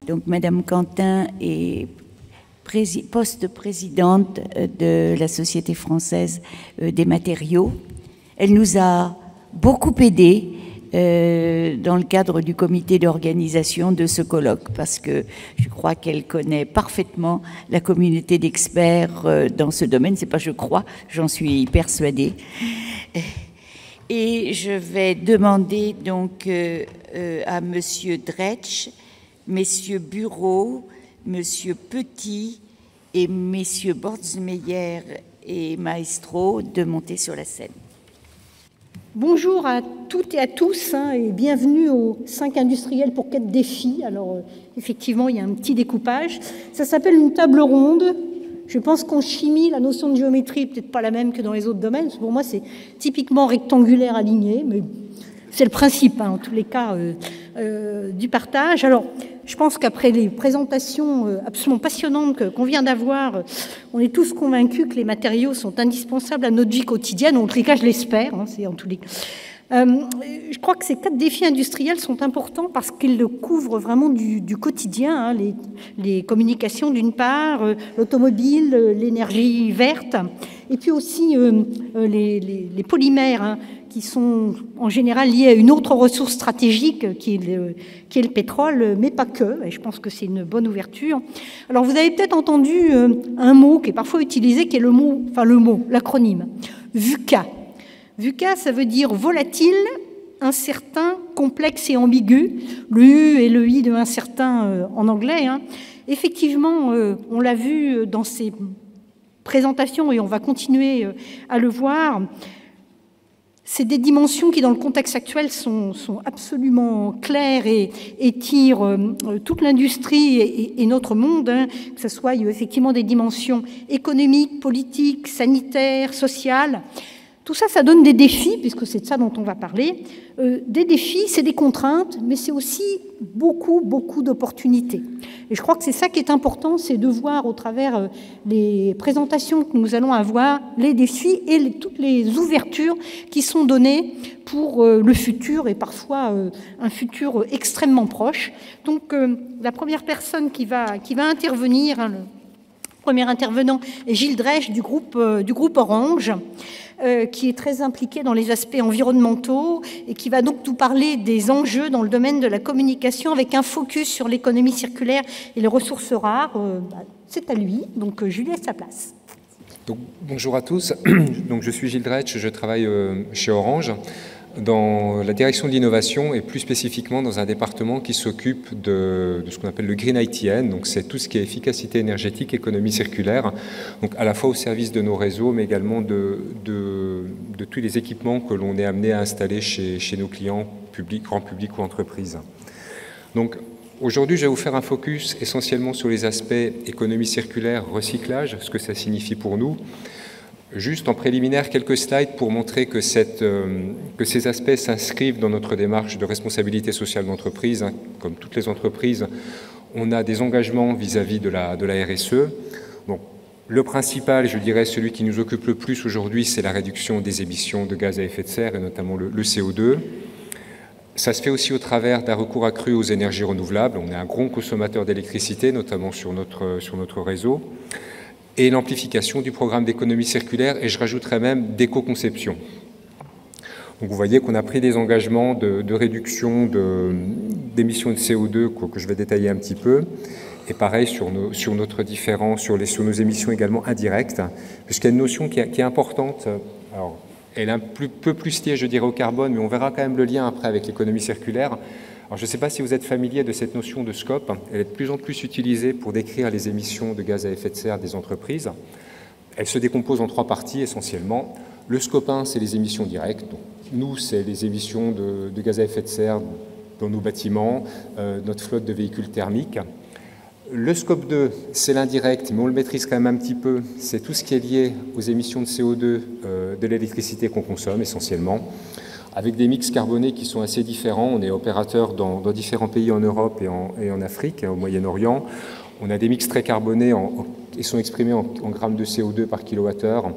Donc, Madame Quentin est poste-présidente de la Société française des matériaux. Elle nous a beaucoup aidés dans le cadre du comité d'organisation de ce colloque, parce que je crois qu'elle connaît parfaitement la communauté d'experts dans ce domaine. C'est pas je crois, j'en suis persuadée. Et je vais demander donc à Monsieur Dretsch, Messieurs Bureau, Monsieur Petit et Messieurs Bordsmeyer et Maestro de monter sur la scène. Bonjour à toutes et à tous et bienvenue aux 5 industriels pour 4 défis. Alors effectivement, il y a un petit découpage. Ça s'appelle une table ronde. Je pense qu'en chimie, la notion de géométrie n'est peut-être pas la même que dans les autres domaines. Pour moi, c'est typiquement rectangulaire aligné, mais c'est le principe, en tous les cas, du partage. Alors, je pense qu'après les présentations absolument passionnantes qu'on vient d'avoir, on est tous convaincus que les matériaux sont indispensables à notre vie quotidienne. En tous les cas, je l'espère. C'est en tous les cas. Je crois que ces 4 défis industriels sont importants parce qu'ils couvrent vraiment du quotidien, les communications d'une part, l'automobile, l'énergie verte, et puis aussi les polymères, qui sont en général liés à une autre ressource stratégique qui est le pétrole, mais pas que. Et je pense que c'est une bonne ouverture. Alors vous avez peut-être entendu un mot qui est parfois utilisé, qui est l'acronyme VUCA. VUCA, ça veut dire volatile, incertain, complexe et ambigu. Le U et le I de incertain en anglais. Effectivement, on l'a vu dans ces présentations et on va continuer à le voir. C'est des dimensions qui, dans le contexte actuel, sont absolument claires et tirent toute l'industrie et notre monde, que ce soit effectivement des dimensions économiques, politiques, sanitaires, sociales. Tout ça, ça donne des défis, puisque c'est de ça dont on va parler. Des défis, c'est des contraintes, mais c'est aussi beaucoup d'opportunités. Et je crois que c'est ça qui est important, c'est de voir au travers les présentations que nous allons avoir, les défis et toutes les ouvertures qui sont données pour le futur, et parfois un futur extrêmement proche. Donc la première personne qui va intervenir, le premier intervenant est Gilles Dretsch du groupe Orange, qui est très impliqué dans les aspects environnementaux et qui va donc nous parler des enjeux dans le domaine de la communication avec un focus sur l'économie circulaire et les ressources rares. C'est à lui, donc je lui laisse sa place. Donc, bonjour à tous, donc, je suis Gilles Dretsch, je travaille chez Orange dans la direction de l'innovation et plus spécifiquement dans un département qui s'occupe de ce qu'on appelle le Green ITN, donc c'est tout ce qui est efficacité énergétique, économie circulaire, donc à la fois au service de nos réseaux mais également de tous les équipements que l'on est amené à installer chez nos clients, grand public ou entreprises. Donc aujourd'hui je vais vous faire un focus essentiellement sur les aspects économie circulaire, recyclage, ce que ça signifie pour nous. Juste en préliminaire, quelques slides pour montrer que ces aspects s'inscrivent dans notre démarche de responsabilité sociale d'entreprise. Comme toutes les entreprises, on a des engagements vis-à-vis de la RSE. Donc, le principal, je dirais, celui qui nous occupe le plus aujourd'hui, c'est la réduction des émissions de gaz à effet de serre et notamment le CO2. Ça se fait aussi au travers d'un recours accru aux énergies renouvelables. On est un gros consommateur d'électricité, notamment sur notre réseau. Et l'amplification du programme d'économie circulaire, et je rajouterais même d'éco-conception. Donc vous voyez qu'on a pris des engagements de réduction d'émissions de CO2 que je vais détailler un petit peu, et pareil sur nos émissions également indirectes, puisqu'il y a une notion qui est importante. Alors, elle est un peu plus liée, je dirais, au carbone, mais on verra quand même le lien après avec l'économie circulaire. Alors, je ne sais pas si vous êtes familier de cette notion de scope. Elle est de plus en plus utilisée pour décrire les émissions de gaz à effet de serre des entreprises. Elle se décompose en 3 parties essentiellement. Le scope 1, c'est les émissions directes. Donc, nous, c'est les émissions de gaz à effet de serre dans nos bâtiments, notre flotte de véhicules thermiques. Le scope 2, c'est l'indirect, mais on le maîtrise quand même un petit peu. C'est tout ce qui est lié aux émissions de CO2 de l'électricité qu'on consomme essentiellement, avec des mix carbonés qui sont assez différents. On est opérateur dans différents pays en Europe et en Afrique, au Moyen-Orient. On a des mix très carbonés qui sont exprimés en grammes de CO2 par kilowattheure.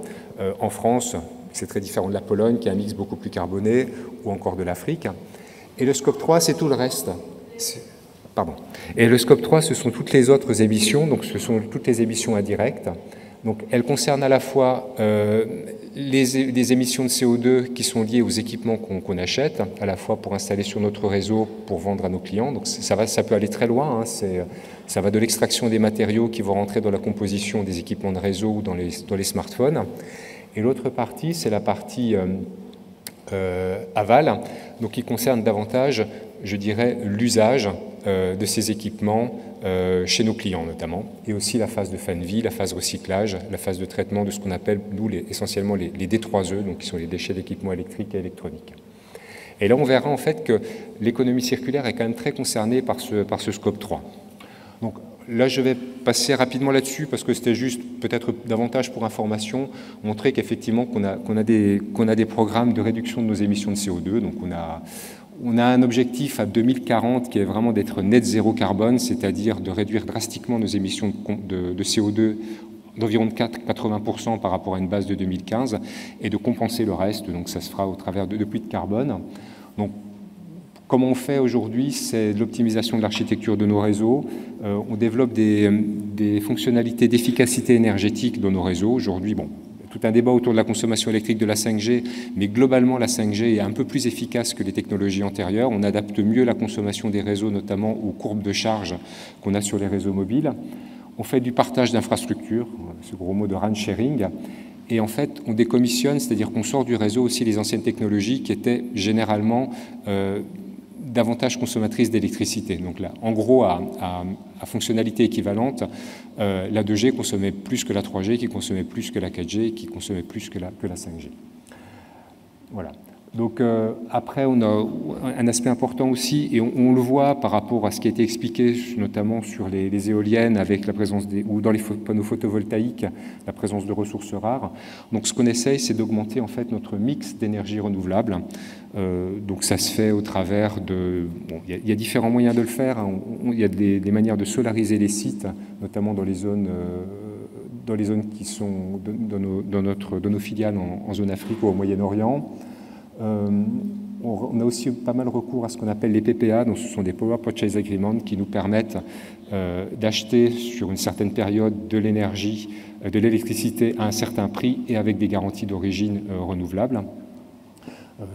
En France, c'est très différent de la Pologne, qui a un mix beaucoup plus carboné, ou encore de l'Afrique. Et le scope 3, c'est tout le reste. Et le scope 3, ce sont toutes les autres émissions, donc ce sont toutes les émissions indirectes. Donc elles concernent à la fois les émissions de CO2 qui sont liées aux équipements qu'on achète, à la fois pour installer sur notre réseau, pour vendre à nos clients. Donc ça peut aller très loin, hein. Ça va de l'extraction des matériaux qui vont rentrer dans la composition des équipements de réseau ou dans les smartphones. Et l'autre partie, c'est la partie aval, donc qui concerne davantage, je dirais, l'usage de ces équipements chez nos clients notamment, et aussi la phase de fin de vie, la phase recyclage, la phase de traitement de ce qu'on appelle, nous, essentiellement les D3E, donc qui sont les déchets d'équipements électriques et électroniques. Et là, on verra en fait que l'économie circulaire est quand même très concernée par ce scope 3. Donc là, je vais passer rapidement là-dessus parce que c'était juste peut-être davantage pour information, montrer qu'effectivement qu'on a des programmes de réduction de nos émissions de CO2. Donc on a un objectif à 2040 qui est vraiment d'être net zéro carbone, c'est-à-dire de réduire drastiquement nos émissions de CO2 d'environ 80% par rapport à une base de 2015 et de compenser le reste. Donc ça se fera au travers de puits de carbone. Donc comment on fait aujourd'hui, c'est de l'optimisation de l'architecture de nos réseaux. On développe des fonctionnalités d'efficacité énergétique dans nos réseaux. Aujourd'hui, bon, tout un débat autour de la consommation électrique de la 5G, mais globalement, la 5G est un peu plus efficace que les technologies antérieures. On adapte mieux la consommation des réseaux, notamment aux courbes de charge qu'on a sur les réseaux mobiles. On fait du partage d'infrastructures, ce gros mot de RAN sharing. Et en fait, on décommissionne, c'est-à-dire qu'on sort du réseau aussi les anciennes technologies qui étaient généralement davantage consommatrices d'électricité. Donc là, en gros, à fonctionnalité équivalente, la 2G consommait plus que la 3G, qui consommait plus que la 4G, qui consommait plus que la 5G. Voilà. Donc après, on a un aspect important aussi, et on le voit par rapport à ce qui a été expliqué, notamment sur les éoliennes, avec la présence ou dans les panneaux photovoltaïques, la présence de ressources rares. Donc ce qu'on essaye, c'est d'augmenter en fait notre mix d'énergie renouvelable. Donc ça se fait au travers de... Bon, il y a différents moyens de le faire. Hein. Il y a des manières de solariser les sites, notamment dans les zones qui sont dans nos filiales en zone Afrique ou au Moyen-Orient. On a aussi pas mal recours à ce qu'on appelle les PPA, donc ce sont des Power Purchase Agreements qui nous permettent d'acheter sur une certaine période de l'énergie, de l'électricité à un certain prix et avec des garanties d'origine renouvelables.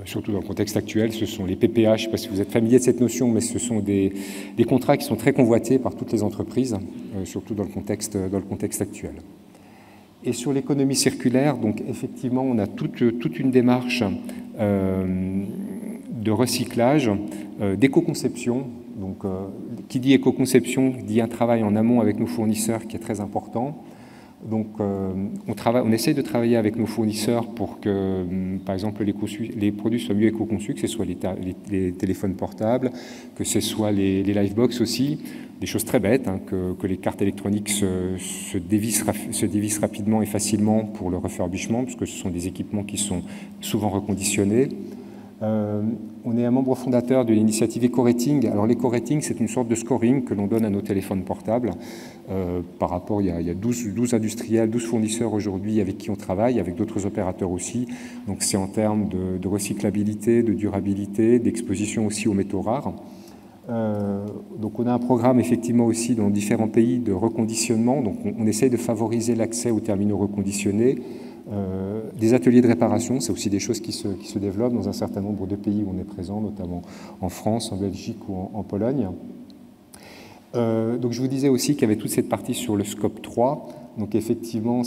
Surtout dans le contexte actuel, ce sont les PPA, je ne sais pas si vous êtes familier de cette notion, mais ce sont des contrats qui sont très convoités par toutes les entreprises, surtout dans le contexte actuel. Et sur l'économie circulaire, donc effectivement, on a toute une démarche de recyclage, d'éco-conception. Donc, qui dit éco-conception dit un travail en amont avec nos fournisseurs qui est très important. Donc, on essaie de travailler avec nos fournisseurs pour que, par exemple, les produits soient mieux éco-conçus, que ce soit les téléphones portables, que ce soit les Livebox aussi. Des choses très bêtes, hein, que les cartes électroniques se dévissent rapidement et facilement pour le refurbishment, puisque ce sont des équipements qui sont souvent reconditionnés. On est un membre fondateur de l'initiative Eco-Rating. Alors l'Eco-Rating, c'est une sorte de scoring que l'on donne à nos téléphones portables. Par rapport, il y a 12 industriels, 12 fournisseurs aujourd'hui avec qui on travaille, avec d'autres opérateurs aussi. Donc c'est en termes de recyclabilité, de durabilité, d'exposition aussi aux métaux rares. Donc on a un programme effectivement aussi dans différents pays de reconditionnement. Donc on essaye de favoriser l'accès aux terminaux reconditionnés. Des ateliers de réparation, c'est aussi des choses qui se développent dans un certain nombre de pays où on est présent, notamment en France, en Belgique ou en Pologne. Donc je vous disais aussi qu'il y avait toute cette partie sur le scope 3. Donc effectivement,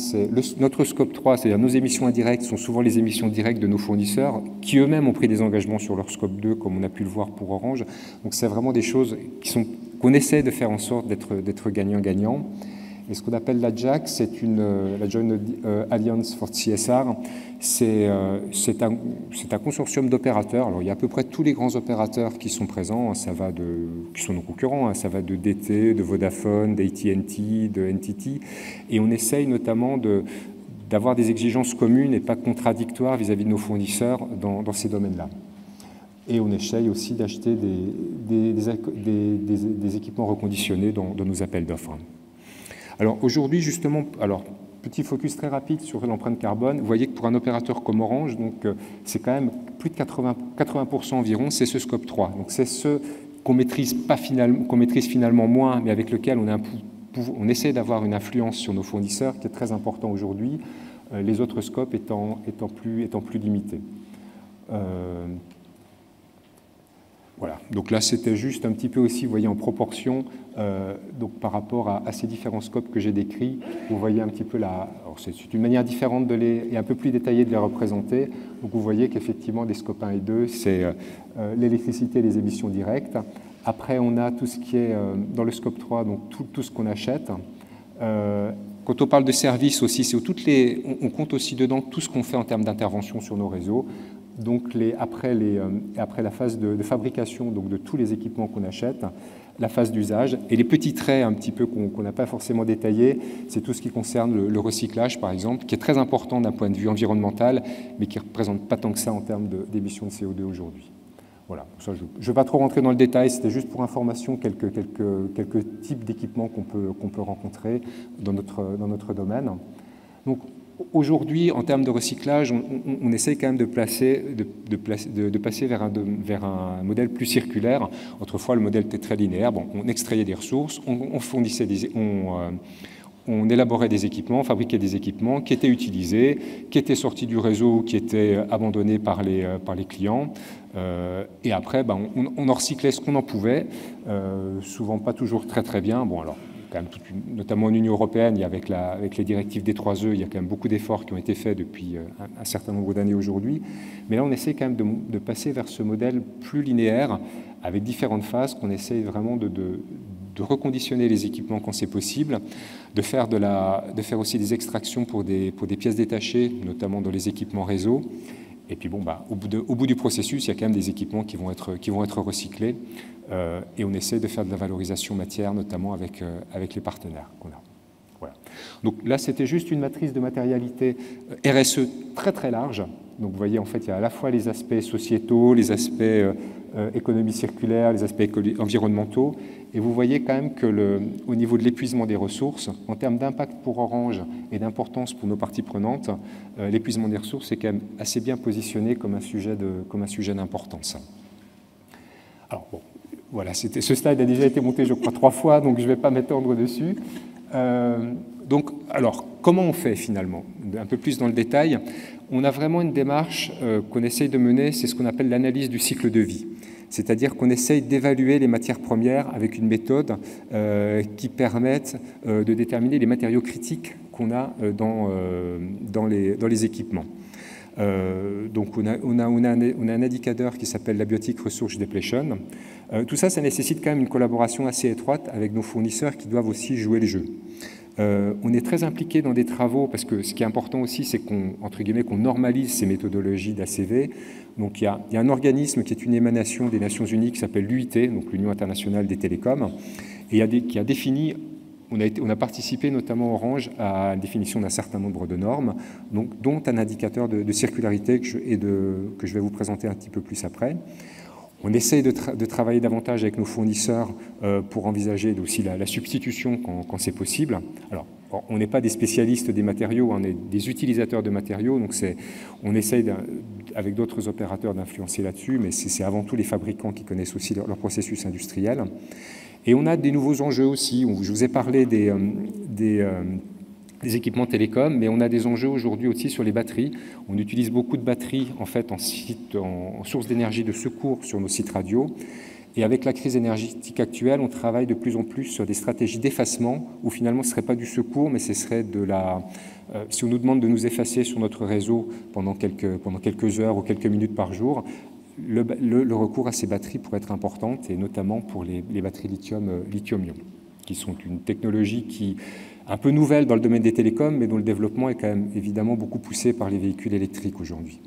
notre scope 3, c'est-à-dire nos émissions indirectes, sont souvent les émissions directes de nos fournisseurs, qui eux-mêmes ont pris des engagements sur leur scope 2, comme on a pu le voir pour Orange. Donc c'est vraiment des choses qu'on essaie de faire en sorte d'être gagnant-gagnant. Et ce qu'on appelle la JAC, c'est la Joint Alliance for CSR. C'est un consortium d'opérateurs. Alors il y a à peu près tous les grands opérateurs qui sont présents, qui sont nos concurrents. Hein, ça va de DT, de Vodafone, d'AT&T, de NTT. Et on essaye notamment d'avoir des exigences communes et pas contradictoires vis-à-vis de nos fournisseurs dans ces domaines-là. Et on essaye aussi d'acheter des équipements reconditionnés dans nos appels d'offres. Alors aujourd'hui, justement, petit focus très rapide sur l'empreinte carbone. Vous voyez que pour un opérateur comme Orange, c'est quand même plus de 80% environ, c'est ce scope 3. Donc c'est ce qu'on maîtrise finalement moins, mais avec lequel on essaie d'avoir une influence sur nos fournisseurs, qui est très important aujourd'hui, les autres scopes étant plus limités. Voilà, donc là c'était juste un petit peu aussi, vous voyez, en proportion, donc par rapport à ces différents scopes que j'ai décrits, vous voyez un petit peu c'est une manière différente et un peu plus détaillée de les représenter. Donc vous voyez qu'effectivement les scopes 1 et 2, c'est l'électricité et les émissions directes. Après on a tout ce qui est dans le scope 3, donc tout ce qu'on achète. Quand on parle de services aussi, on compte aussi dedans tout ce qu'on fait en termes d'intervention sur nos réseaux. Donc après la phase de fabrication, donc de tous les équipements qu'on achète, la phase d'usage, et les petits traits un petit peu qu'on n'a pas forcément détaillés, c'est tout ce qui concerne le recyclage par exemple, qui est très important d'un point de vue environnemental, mais qui ne représente pas tant que ça en termes d'émissions de CO2 aujourd'hui. Voilà, ça, je ne vais pas trop rentrer dans le détail, c'était juste pour information quelques types d'équipements qu'on peut rencontrer dans notre domaine. Donc, aujourd'hui, en termes de recyclage, on essaye quand même de passer vers un modèle plus circulaire. Autrefois, le modèle était très linéaire. Bon, on extrayait des ressources, on élaborait des équipements, on fabriquait des équipements qui étaient utilisés, qui étaient sortis du réseau, qui étaient abandonnés par les clients. Et après, on en recyclait ce qu'on en pouvait, souvent pas toujours très très bien. Bon, alors, quand même notamment en Union européenne, avec les directives des 3E, il y a quand même beaucoup d'efforts qui ont été faits depuis un certain nombre d'années aujourd'hui. Mais là, on essaie quand même de passer vers ce modèle plus linéaire, avec différentes phases, qu'on essaie vraiment de reconditionner les équipements quand c'est possible, de faire aussi des extractions pour des pièces détachées, notamment dans les équipements réseau. Et puis au bout du processus, il y a quand même des équipements qui vont être recyclés. Et on essaie de faire de la valorisation matière, notamment avec les partenaires qu'on a. Voilà. Donc là, c'était juste une matrice de matérialité RSE très très large. Donc vous voyez, en fait, il y a à la fois les aspects sociétaux, les aspects économie circulaire, les aspects environnementaux. Et vous voyez quand même que au niveau de l'épuisement des ressources, en termes d'impact pour Orange et d'importance pour nos parties prenantes, l'épuisement des ressources est quand même assez bien positionné comme un sujet d'importance. Alors bon, voilà, ce slide a déjà été monté, je crois, 3 fois, donc je ne vais pas m'étendre dessus. Alors, comment on fait finalement? Un peu plus dans le détail, on a vraiment une démarche qu'on essaye de mener, c'est ce qu'on appelle l'analyse du cycle de vie. C'est-à-dire qu'on essaye d'évaluer les matières premières avec une méthode qui permette de déterminer les matériaux critiques qu'on a dans les équipements. Donc on a un indicateur qui s'appelle l'Abiotic Resource Depletion. Tout ça, ça nécessite quand même une collaboration assez étroite avec nos fournisseurs qui doivent aussi jouer le jeu. On est très impliqué dans des travaux parce que ce qui est important aussi, c'est qu'on normalise ces méthodologies d'ACV. Donc il y a un organisme qui est une émanation des Nations Unies qui s'appelle l'UIT, donc l'Union internationale des télécoms, et qui a défini. On a participé notamment Orange à la définition d'un certain nombre de normes, dont un indicateur de circularité que je vais vous présenter un petit peu plus après. On essaye de travailler davantage avec nos fournisseurs pour envisager aussi la substitution quand c'est possible. Alors, on n'est pas des spécialistes des matériaux, on est des utilisateurs de matériaux, donc on essaye avec d'autres opérateurs d'influencer là-dessus, mais c'est avant tout les fabricants qui connaissent aussi leur processus industriel. Et on a des nouveaux enjeux aussi. Je vous ai parlé des équipements télécoms, mais on a des enjeux aujourd'hui aussi sur les batteries. On utilise beaucoup de batteries en fait en source d'énergie de secours sur nos sites radio. Et avec la crise énergétique actuelle, on travaille de plus en plus sur des stratégies d'effacement où finalement ce ne serait pas du secours, mais ce serait si on nous demande de nous effacer sur notre réseau pendant quelques heures ou quelques minutes par jour, le recours à ces batteries pourrait être important, et notamment pour les batteries lithium-ion, qui sont une technologie qui un peu nouvelle dans le domaine des télécoms, mais dont le développement est quand même évidemment beaucoup poussé par les véhicules électriques aujourd'hui.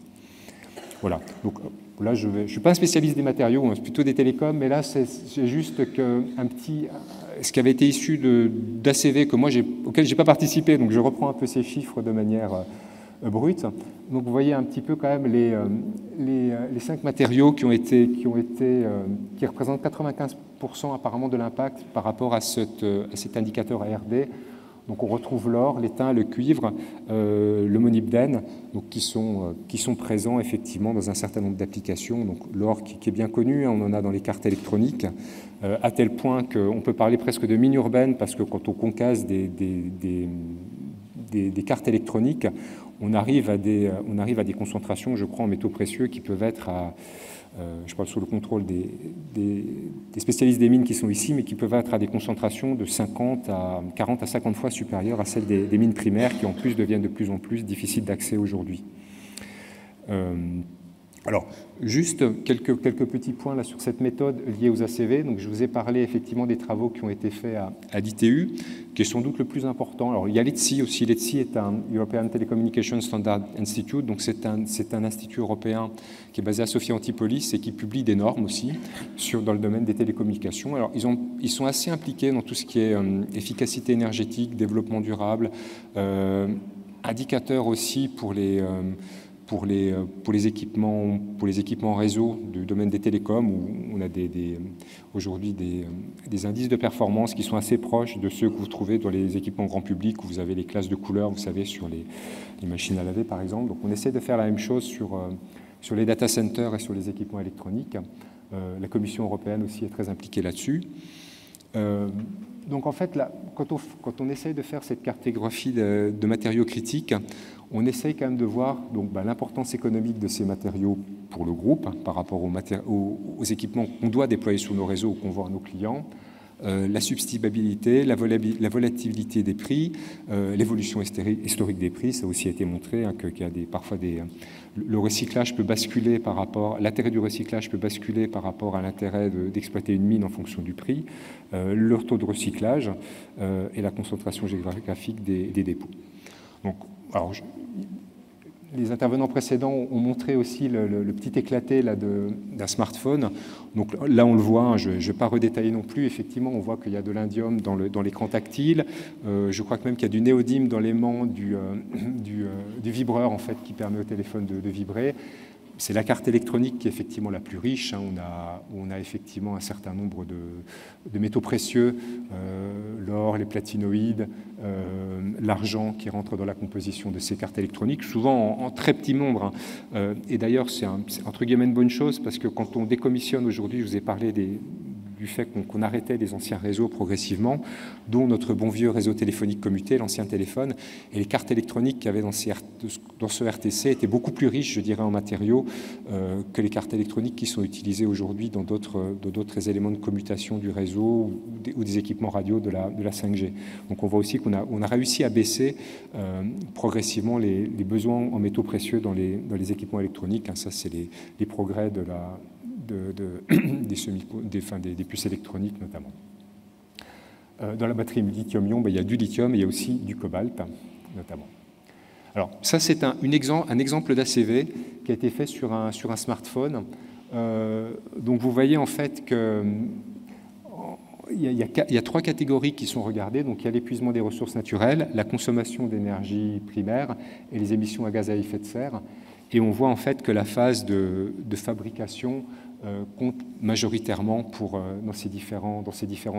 Voilà. Donc là, je ne suis pas un spécialiste des matériaux, c'est plutôt des télécoms, mais là, c'est juste ce qui avait été issu d'ACV, auquel je n'ai pas participé, donc je reprends un peu ces chiffres de manière brute. Donc vous voyez un petit peu quand même les 5 matériaux qui représentent 95% apparemment de l'impact par rapport à cet indicateur ARD. Donc on retrouve l'or, l'étain, le cuivre, le molybdène, donc qui sont présents effectivement dans un certain nombre d'applications. Donc l'or qui est bien connu, hein, on en a dans les cartes électroniques, à tel point qu'on peut parler presque de mine urbaine, parce que quand on concasse des cartes électroniques, on arrive à des concentrations, je crois, en métaux précieux qui peuvent être à... je parle sous le contrôle des spécialistes des mines qui sont ici, mais qui peuvent être à des concentrations de 40 à 50 fois supérieures à celles des mines primaires, qui en plus deviennent de plus en plus difficiles d'accès aujourd'hui. Alors, juste quelques petits points là, sur cette méthode liée aux ACV. Donc, je vous ai parlé effectivement des travaux qui ont été faits à l'ITU, qui est sans doute le plus important. Alors, il y a l'ETSI aussi. L'ETSI est un European Telecommunication Standard Institute, donc c'est un institut européen qui est basé à Sophia Antipolis et qui publie des normes aussi dans le domaine des télécommunications. Alors, ils sont assez impliqués dans tout ce qui est efficacité énergétique, développement durable, indicateurs aussi pour les équipements réseau du domaine des télécoms, où on a aujourd'hui des indices de performance qui sont assez proches de ceux que vous trouvez dans les équipements grand public, où vous avez les classes de couleurs, vous savez, sur les machines à laver, par exemple. Donc on essaie de faire la même chose sur les data centers et sur les équipements électroniques. La Commission européenne aussi est très impliquée là-dessus. Donc en fait, là, quand on essaye de faire cette cartographie de matériaux critiques, on essaye quand même de voir l'importance économique de ces matériaux pour le groupe, par rapport aux équipements qu'on doit déployer sur nos réseaux ou qu'on vend à nos clients, la substituabilité, la volatilité des prix, l'évolution historique des prix. Ça a aussi été montré hein, qu'il y a parfois le recyclage peut basculer par rapport, l'intérêt du recyclage peut basculer par rapport à l'intérêt d'exploiter une mine en fonction du prix, leur taux de recyclage et la concentration géographique des dépôts. Donc, alors, les intervenants précédents ont montré aussi le petit éclaté d'un smartphone. Donc là, on le voit, hein, je ne vais pas redétailler non plus. Effectivement, on voit qu'il y a de l'indium dans l'écran tactile. Je crois que même qu'il y a du néodyme dans l'aimant du vibreur, en fait, qui permet au téléphone de vibrer. C'est la carte électronique qui est effectivement la plus riche. Hein. On a effectivement un certain nombre de métaux précieux, l'or, les platinoïdes, l'argent qui rentre dans la composition de ces cartes électroniques, souvent en très petit nombre. Hein. Et d'ailleurs, c'est entre guillemets une bonne chose, parce que quand on décommissionne aujourd'hui, je vous ai parlé du fait qu'on arrêtait les anciens réseaux progressivement, dont notre bon vieux réseau téléphonique commuté, l'ancien téléphone, et les cartes électroniques qu'il y avait dans ce RTC étaient beaucoup plus riches, je dirais, en matériaux que les cartes électroniques qui sont utilisées aujourd'hui dans d'autres éléments de commutation du réseau ou des équipements radio de la 5G. Donc on voit aussi qu'on a réussi à baisser progressivement les besoins en métaux précieux dans les équipements électroniques. Hein. Ça, c'est les progrès des puces électroniques notamment. Dans la batterie lithium-ion, il y a du lithium et il y a aussi du cobalt notamment. Alors ça, c'est un exemple d'ACV qui a été fait sur un smartphone. Donc vous voyez en fait que il y a trois catégories qui sont regardées. Donc il y a l'épuisement des ressources naturelles, la consommation d'énergie primaire et les émissions à gaz à effet de serre. Et on voit en fait que la phase de fabrication compte majoritairement dans ces différents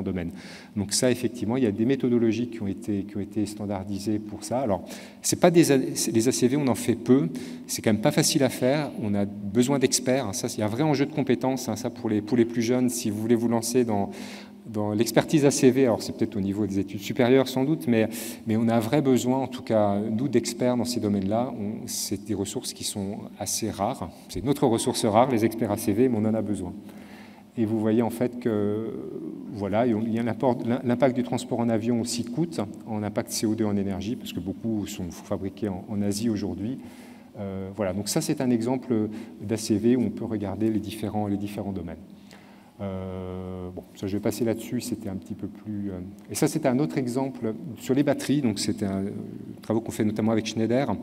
domaines. Donc ça, effectivement, il y a des méthodologies qui ont été standardisées pour ça. Alors, c'est pas les ACV, on en fait peu. C'est quand même pas facile à faire. On a besoin d'experts. Ça, il y a un vrai enjeu de compétences. Hein, ça, pour les plus jeunes, si vous voulez vous lancer dans l'expertise ACV, alors c'est peut-être au niveau des études supérieures sans doute, mais on a un vrai besoin, en tout cas nous, d'experts dans ces domaines-là. C'est des ressources qui sont assez rares. C'est notre ressource rare, les experts ACV, mais on en a besoin. Et vous voyez en fait que voilà, il y a l'impact du transport en avion aussi coûte, en impact CO2 en énergie, parce que beaucoup sont fabriqués en Asie aujourd'hui. Voilà, donc ça c'est un exemple d'ACV où on peut regarder les différents domaines. Bon, ça, je vais passer là-dessus, c'était un petit peu plus... Et ça, c'était un autre exemple sur les batteries, donc c'était un travaux qu'on fait notamment avec Schneider,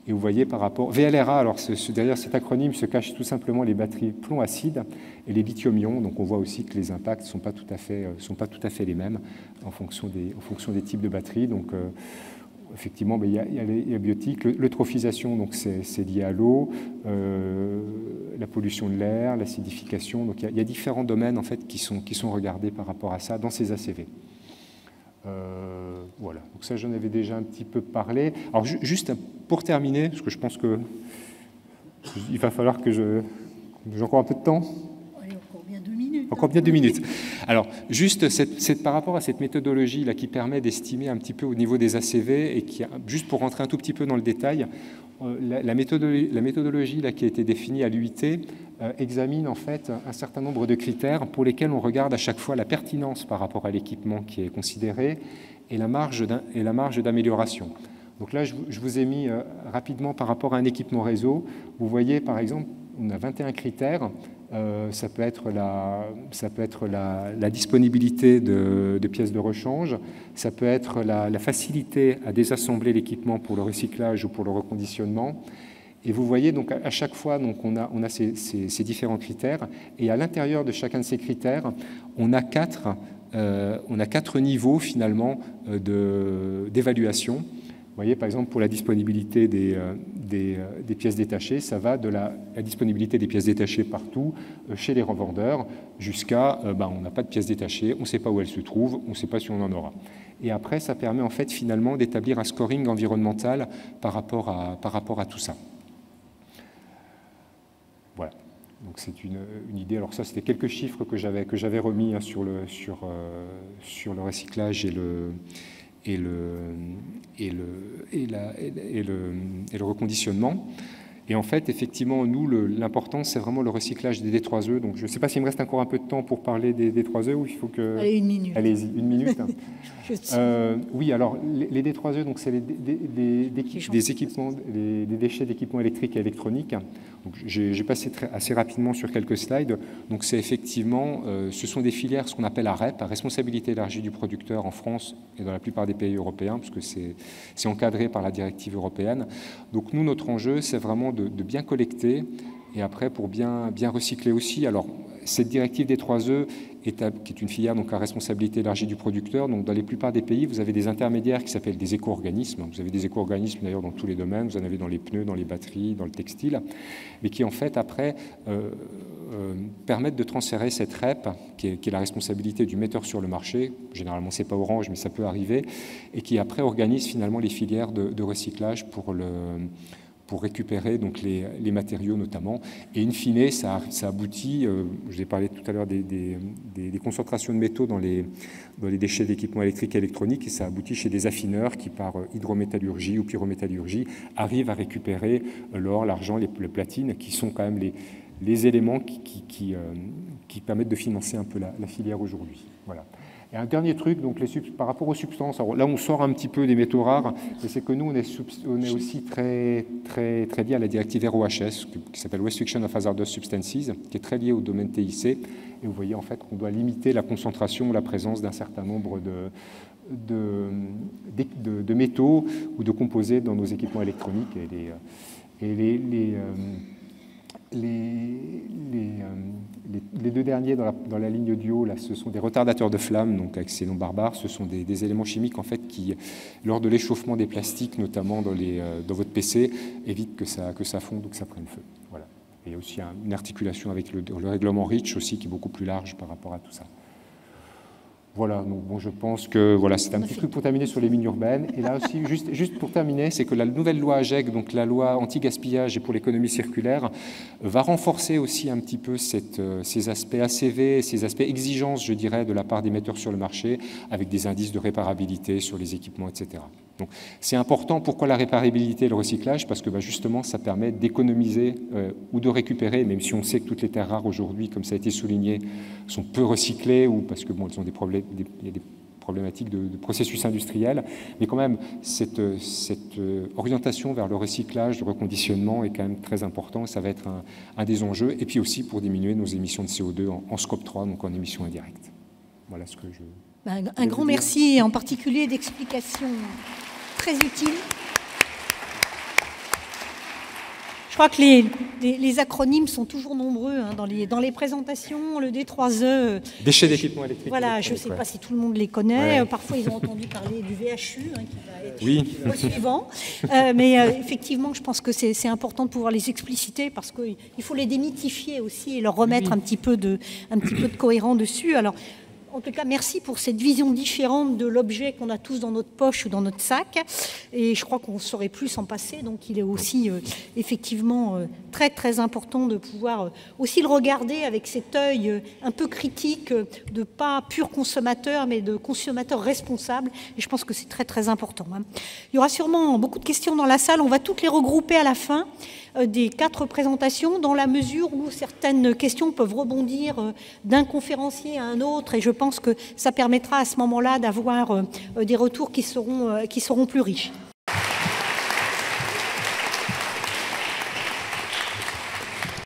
et vous voyez par rapport... VLRA, alors derrière cet acronyme se cachent tout simplement les batteries plomb-acide et les lithium-ion, donc on voit aussi que les impacts ne sont pas tout à fait les mêmes en fonction des types de batteries, donc... Effectivement, il y a les biotiques, l'eutrophisation, donc c'est lié à l'eau, la pollution de l'air, l'acidification. Donc il y a différents domaines en fait qui sont regardés par rapport à ça dans ces ACV. Voilà, donc ça j'en avais déjà un petit peu parlé. Alors juste pour terminer, parce que je pense que il va falloir que j'ai encore un peu de temps. Encore bien 2 minutes. Encore bien 2 minutes. Alors, juste par rapport à cette méthodologie là, qui permet d'estimer un petit peu au niveau des ACV, et qui, juste pour rentrer un tout petit peu dans le détail, la méthodologie là, qui a été définie à l'UIT examine en fait un certain nombre de critères pour lesquels on regarde à chaque fois la pertinence par rapport à l'équipement qui est considéré et la marge d'amélioration. Donc là, je vous ai mis rapidement par rapport à un équipement réseau. Vous voyez, par exemple, on a 21 critères. Ça peut être la disponibilité de pièces de rechange. Ça peut être la facilité à désassembler l'équipement pour le recyclage ou pour le reconditionnement. Et vous voyez, donc, à chaque fois, donc, on a ces différents critères. Et à l'intérieur de chacun de ces critères, on a quatre niveaux, finalement, d'évaluation. Vous voyez, par exemple, pour la disponibilité des pièces détachées, ça va de la disponibilité des pièces détachées partout, chez les revendeurs, jusqu'à on n'a pas de pièces détachées, on ne sait pas où elles se trouvent, on ne sait pas si on en aura. Et après, ça permet en fait finalement d'établir un scoring environnemental par rapport à tout ça. Voilà. Donc c'est une idée. Alors ça, c'était quelques chiffres que j'avais remis sur le recyclage et le reconditionnement. Et en fait, effectivement, nous, l'important, c'est vraiment le recyclage des D3E. Donc, je ne sais pas s'il me reste encore un peu de temps pour parler des D3E ou il faut que... Allez, 1 minute. Allez-y, 1 minute. Oui, alors, les D3E, donc, c'est des équipements, des déchets d'équipements électriques et électroniques. Donc, j'ai passé assez rapidement sur quelques slides. Donc, c'est effectivement, ce sont des filières, ce qu'on appelle à REP, à responsabilité élargie du producteur en France et dans la plupart des pays européens, parce que c'est encadré par la directive européenne. Donc, nous, notre enjeu, c'est vraiment de bien collecter et après pour bien recycler aussi. Alors, cette directive des 3E qui est une filière donc à responsabilité élargie du producteur. Donc, dans la plupart des pays, vous avez des intermédiaires qui s'appellent des éco-organismes. Vous avez des éco-organismes d'ailleurs dans tous les domaines. Vous en avez dans les pneus, dans les batteries, dans le textile, mais qui en fait après permettent de transférer cette REP, qui est la responsabilité du metteur sur le marché. Généralement, c'est pas Orange, mais ça peut arriver, et qui après organise finalement les filières de recyclage pour récupérer donc les matériaux notamment. Et in fine, ça aboutit, je vous ai parlé tout à l'heure des concentrations de métaux dans les déchets d'équipements électriques et électroniques, et ça aboutit chez des affineurs qui, par hydrométallurgie ou pyrométallurgie, arrivent à récupérer l'or, l'argent, les platines, qui sont quand même les éléments qui permettent de financer un peu la filière aujourd'hui. Voilà. Et un dernier truc, donc par rapport aux substances, alors là on sort un petit peu des métaux rares, mais c'est que nous on est aussi très lié à la directive ROHS, qui s'appelle Restriction of Hazardous Substances, qui est très liée au domaine TIC. Et vous voyez en fait qu'on doit limiter la concentration ou la présence d'un certain nombre de métaux ou de composés dans nos équipements électroniques. Les deux derniers dans la ligne du haut, là, ce sont des retardateurs de flammes, donc avec ces noms barbares. Ce sont des éléments chimiques en fait qui, lors de l'échauffement des plastiques, notamment dans votre PC, évitent que ça fonde ou que ça prenne feu. Voilà. Et il y a aussi une articulation avec le règlement REACH aussi, qui est beaucoup plus large par rapport à tout ça. Voilà, donc bon, je pense que voilà, c'est un petit truc pour terminer sur les mines urbaines. Et là aussi, juste pour terminer, c'est que la nouvelle loi AGEC, donc la loi anti-gaspillage et pour l'économie circulaire, va renforcer aussi un petit peu ces aspects ACV, ces aspects exigences, je dirais, de la part des metteurs sur le marché, avec des indices de réparabilité sur les équipements, etc. Donc c'est important. Pourquoi la réparabilité et le recyclage? Parce que justement, ça permet d'économiser ou de récupérer, même si on sait que toutes les terres rares aujourd'hui, comme ça a été souligné, sont peu recyclées, ou parce que bon, elles ont il y a des problématiques de processus industriels, mais quand même cette orientation vers le recyclage, le reconditionnement est quand même très important. Ça va être un des enjeux, et puis aussi pour diminuer nos émissions de CO2 en scope 3, donc en émissions indirectes. Voilà ce que je... Un grand merci, en particulier d'explications très utiles. Je crois que les acronymes sont toujours nombreux dans les présentations. Le D3E. Déchets d'équipements électriques. Voilà, je ne sais pas si tout le monde les connaît. Ouais. Parfois, ils ont entendu parler du VHU, qui va être le suivant. Mais effectivement, je pense que c'est important de pouvoir les expliciter parce qu'il faut les démythifier aussi et leur remettre un petit peu de cohérent dessus. Alors, En tout cas, merci pour cette vision différente de l'objet qu'on a tous dans notre poche ou dans notre sac. Et je crois qu'on ne saurait plus s'en passer. Donc, il est aussi effectivement très, très important de pouvoir aussi le regarder avec cet œil un peu critique de pas pur consommateur, mais de consommateur responsable. Et je pense que c'est très, très important. Il y aura sûrement beaucoup de questions dans la salle. On va toutes les regrouper à la fin des 4 présentations, dans la mesure où certaines questions peuvent rebondir d'un conférencier à un autre, et je pense que ça permettra à ce moment-là d'avoir des retours qui seront plus riches.